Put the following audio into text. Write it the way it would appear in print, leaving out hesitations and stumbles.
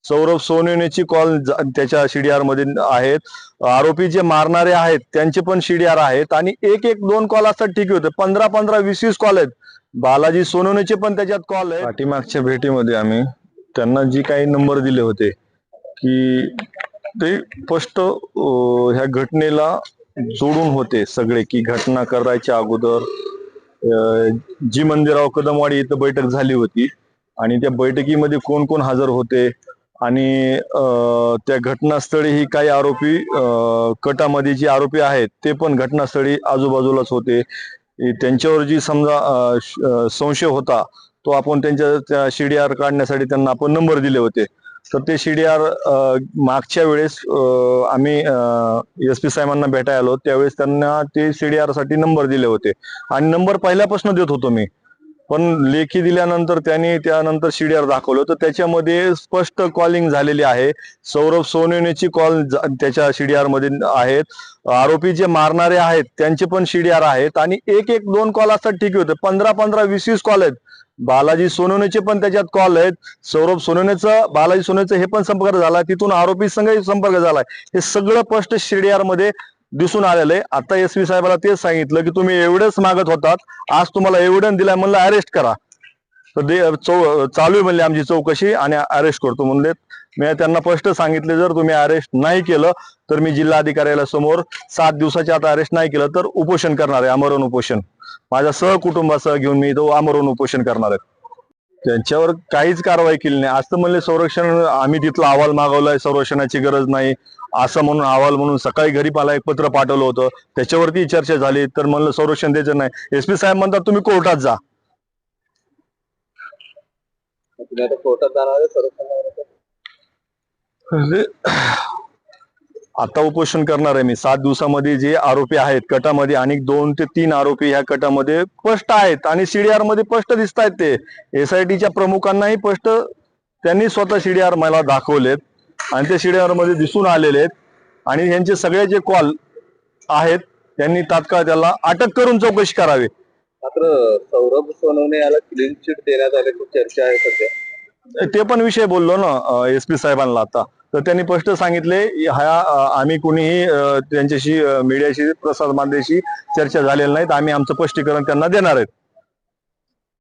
Saurabh सोनवणेची call त्याच्या CDR मध्ये आहेत. आरोपी जे मारणारे आहेत त्यांचे पण सीडीआर आहेत आणि एक एक दोन कॉल असतात ठीक होते, 15-15 20-20 कॉल आहेत. बालाजी सोनवणेचे पण त्याच्यात कॉल आहेत. पाठीमागच्या भेटीमध्ये आम्ही त्यांना जी काही नंबर दिले होते की ते स्पष्ट ह्या घटनेला जोडून होते सगळे, की घटना करायच्या अगोदर जी मंदिराव कदमवाडी इथं बैठक झाली होती आणि त्या बैठकीमध्ये कोण कोण हजर होते आणि त्या घटनास्थळी ही काही आरोपी कटामध्ये जे आरोपी आहेत ते पण घटनास्थळी आजूबाजूलाच होते. त्यांच्यावर जी समजा संशय होता तो आपण त्यांच्या सीडीआर काढण्यासाठी त्यांना आपण नंबर दिले होते. तर ते सीडीआर मागच्या वेळेस आम्ही SP साहेबांना भेटायला आलो त्यावेळेस त्यांना ते सीडीआर साठी नंबर दिले होते आणि नंबर पहिल्यापासून देत होतो मी, पण लेखी दिल्यानंतर त्यांनी त्यानंतर सीडीआर दाखवलं तर त्याच्यामध्ये स्पष्ट कॉलिंग झालेली आहे. सौरभ सोनवणेची कॉल त्याच्या सीडीआर मध्ये आहेत. आरोपी जे मारणारे आहेत त्यांचे पण सीडीआर आहेत आणि एक एक दोन कॉल असतात ठीक होते, 15-15 20-20 कॉल आहेत. बालाजी सोनवणेचे पण त्याच्यात कॉल आहेत. सौरभ सोनवणेचं बालाजी सोनवणेचं हे पण संपर्क झाला, तिथून आरोपी संघ संपर्क झालाय. हे सगळं स्पष्ट सीडीआर मध्ये दिसून आलेलं आहे. आता SP साहेबाला तेच सांगितलं की तुम्ही एवढंच मागत होतात, आज तुम्हाला एव्हिडन्स दिलाय, म्हणलं अरेस्ट करा. तर चालू आहे म्हणले आमची चौकशी आणि अरेस्ट करतो म्हणले. मी त्यांना स्पष्ट सांगितले जर तुम्ही अरेस्ट नाही केलं तर मी जिल्हाधिकाऱ्याला समोर 7 दिवसाच्या आता अरेस्ट नाही केलं तर उपोषण करणार आहे, आमरण उपोषण. माझ्या सहकुटुंबासह घेऊन मी तो आमरण उपोषण करणार आहे. त्यांच्यावर काहीच कारवाई केली नाही. असं म्हणले संरक्षण, आम्ही तिथला अहवाल मागवलाय, संरक्षणाची गरज नाही असं म्हणून अहवाल म्हणून सकाळी घरी मला एक पत्र पाठवलं होतं, त्याच्यावरती चर्चा झाली. तर म्हणलं संरक्षण द्यायचं नाही. SP साहेब म्हणतात तुम्ही कोर्टात जा. कोर्टात जाणार आता उपोषण करणार आहे मी 7 दिवसामध्ये. जे आरोपी आहेत कटामध्ये आणि 2 ते 3 आरोपी ह्या कटामध्ये स्पष्ट आहेत आणि सीडीआर मध्ये स्पष्ट दिसत आहेत. ते SITच्या प्रमुखांनाही स्पष्ट त्यांनी स्वतः सीडीआर मला दाखवलेत आणि ते सीडीआर मध्ये दिसून आलेले आहेत आणि यांचे सगळे जे कॉल आहेत त्यांनी तात्काळ त्याला अटक करून चौकशी करावी. मात्र सौरभ सोनवणे याला क्लीन चिट देण्यात आल्याची चर्चा आहे सध्या. ते पण विषय बोललो ना SP साहेबांना आता, तर त्यांनी स्पष्ट सांगितले आम्ही कुणीही त्यांच्याशी मीडियाशी प्रसार माध्यमाशी चर्चा झालेली नाहीत, आम्ही आमचं स्पष्टीकरण त्यांना देणार आहेत.